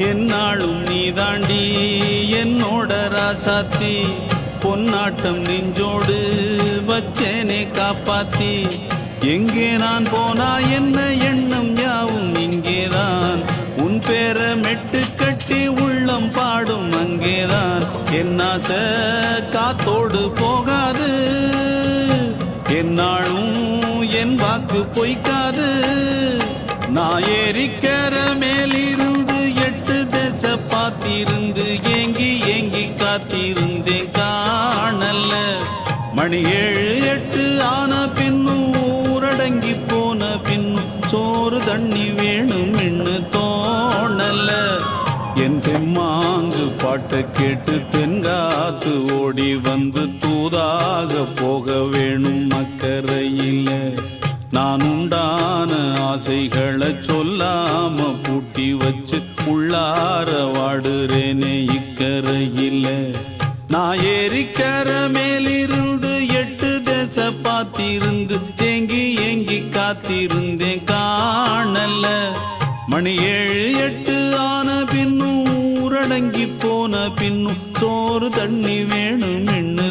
என்னாலும் நீ தாண்டி என்னோட ராசாத்தி பொன்னாட்டம் நெஞ்சோடு வச்சேனே காப்பாத்தி எங்கே நான் போனா என்ன எண்ணம் யாவும் இங்கேதான் உன் பேர மெட்டு கட்டி உள்ளம் பாடும் அங்கேதான் என்னாச காத்தோடு போகாது என்னாலும் என் வாக்கு பொய்க்காது நான் ஏறிக்கிற மேலிருந்து 8 தேச பார்த்திருந்து ஏங்கி ஏங்கி காத்திருந்தேன் காணல மணி 7 8 ஆன பின்னும் ஊரடங்கி போன பின்னும் சோறு தண்ணி வேணும் என்று தோணல என் தெம்மாங்கு பாட்டை கேட்டு தென்காத்து ஓடி வந்து தூதாக போக வேணும் அக்கறையில நான் உண்டான ஆசைகளை சொல்லாம பூட்டி வச்சு உள்ளார வாடுறேனே இக்கரையில நான் ஏறிக்கிற மேலிருந்து 8 தேச பார்த்திருந்து ஏங்கி ஏங்கி காத்திருந்தேன் காணல மணி 7 8 ஆன பின்னும் ஊரடங்கி போன பின்னும் சோறு தண்ணி வேணும் என்று